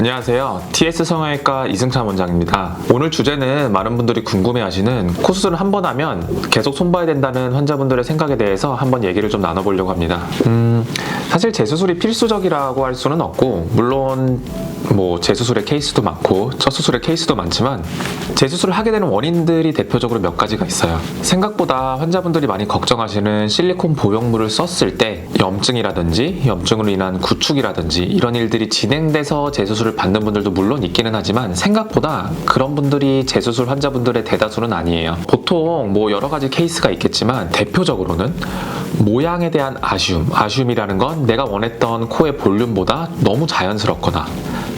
안녕하세요. TS 성형외과 이승찬 원장입니다. 오늘 주제는 많은 분들이 궁금해하시는 코 수술을 한 번 하면 계속 손봐야 된다는 환자분들의 생각에 대해서 한번 얘기를 좀 나눠보려고 합니다. 사실 재수술이 필수적이라고 할 수는 없고, 물론 재수술의 케이스도 많고 첫 수술의 케이스도 많지만 재수술을 하게 되는 원인들이 대표적으로 몇 가지가 있어요. 생각보다 환자분들이 많이 걱정하시는 실리콘 보형물을 썼을 때 염증이라든지 염증으로 인한 구축이라든지 이런 일들이 진행돼서 재수술을 받는 분들도 물론 있기는 하지만 생각보다 그런 분들이 재수술 환자분들의 대다수는 아니에요. 보통 여러 가지 케이스가 있겠지만 대표적으로는 모양에 대한 아쉬움이라는 건 내가 원했던 코의 볼륨보다 너무 자연스럽거나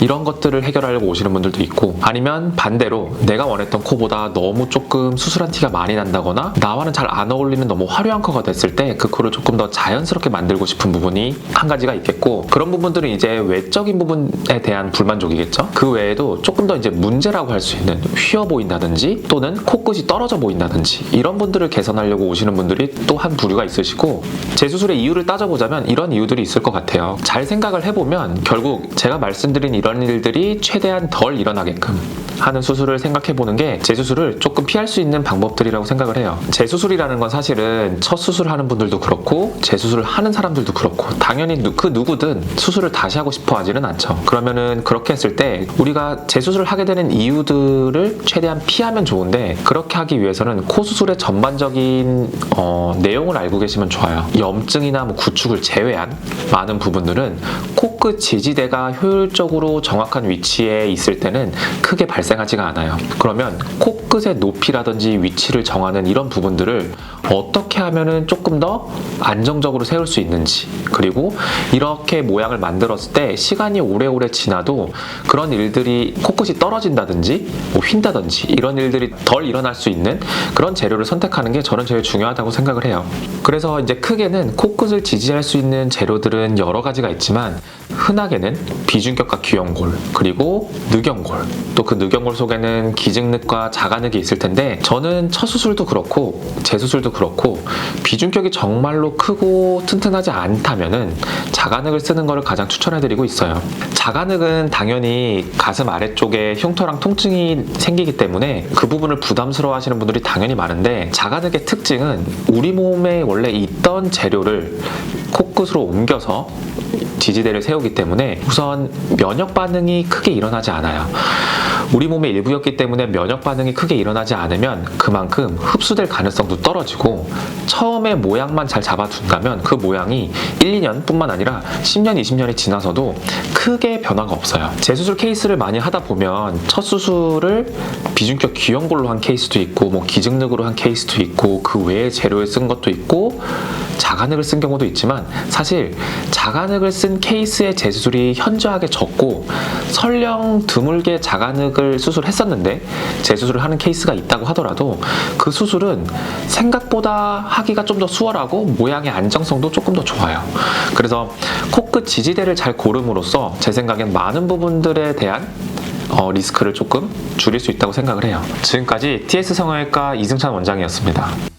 이런 것들을 해결하려고 오시는 분들도 있고, 아니면 반대로 내가 원했던 코보다 너무 조금 수술한 티가 많이 난다거나 나와는 잘 안 어울리는 너무 화려한 코가 됐을 때 그 코를 조금 더 자연스럽게 만들고 싶은 부분이 한 가지가 있겠고, 그런 부분들은 이제 외적인 부분에 대한 불만족이겠죠. 그 외에도 조금 더 이제 문제라고 할 수 있는 휘어 보인다든지 또는 코끝이 떨어져 보인다든지 이런 분들을 개선하려고 오시는 분들이 또 한 부류가 있으시고, 재수술의 이유를 따져보자면 이런 이유들이 있을 것 같아요. 잘 생각을 해보면 결국 제가 말씀드린 이런 일들이 최대한 덜 일어나게끔 하는 수술을 생각해보는 게 재수술을 조금 피할 수 있는 방법들이라고 생각을 해요. 재수술이라는 건 사실은 첫 수술하는 분들도 그렇고 재수술을 하는 사람들도 그렇고 당연히 그 누구든 수술을 다시 하고 싶어 하지는 않죠. 그러면은 그렇게 했을 때 우리가 재수술을 하게 되는 이유들을 최대한 피하면 좋은데, 그렇게 하기 위해서는 코 수술의 전반적인 내용을 알고 계시면 좋아요. 염증이나 구축을 제외한 많은 부분들은 코끝 지지대가 효율적으로 정확한 위치에 있을 때는 크게 발생하지가 않아요. 그러면 코끝의 높이라든지 위치를 정하는 이런 부분들을 어떻게 하면은 조금 더 안정적으로 세울 수 있는지, 그리고 이렇게 모양을 만들었을 때 시간이 오래오래 지나도 그런 일들이 코끝이 떨어진다든지 휜다든지 이런 일들이 덜 일어날 수 있는 그런 재료를 선택하는 게 저는 제일 중요하다고 생각을 해요. 그래서 이제 크게는 코끝을 지지할 수 있는 재료들은 여러 가지가 있지만, 흔하게는 비중격과 귀연골, 그리고 늑연골, 또 그 늑연골 속에는 기증늑과 자가늑이 있을 텐데, 저는 첫 수술도 그렇고 재수술도 그렇고 비중격이 정말로 크고 튼튼하지 않다면은 자가늑을 쓰는 거를 가장 추천해드리고 있어요. 자가늑은 당연히 가슴 아래쪽에 흉터랑 통증이 생기기 때문에 그 부분을 부담스러워 하시는 분들이 당연히 많은데, 자가늑의 특징은 우리 몸에 원래 있던 재료를 코끝으로 옮겨서 지지대를 세우기 때문에 우선 면역 반응이 크게 일어나지 않아요. 우리 몸의 일부였기 때문에 면역 반응이 크게 일어나지 않으면 그만큼 흡수될 가능성도 떨어지고, 처음에 모양만 잘 잡아둔다면 그 모양이 1, 2년 뿐만 아니라 10년, 20년이 지나서도 크게 변화가 없어요. 재수술 케이스를 많이 하다 보면 첫 수술을 비중격 귀연골로 한 케이스도 있고 기증늑으로 한 케이스도 있고 그 외에 재료를 쓴 것도 있고 자가늑을 쓴 경우도 있지만, 사실 자가늑을 쓴 케이스의 재수술이 현저하게 적고 설령 드물게 자가늑을 수술했었는데 재수술을 하는 케이스가 있다고 하더라도 그 수술은 생각보다 하기가 좀 더 수월하고 모양의 안정성도 조금 더 좋아요. 그래서 코끝 지지대를 잘 고름으로써 제 생각엔 많은 부분들에 대한 리스크를 조금 줄일 수 있다고 생각을 해요. 지금까지 TS 성형외과 이승찬 원장이었습니다.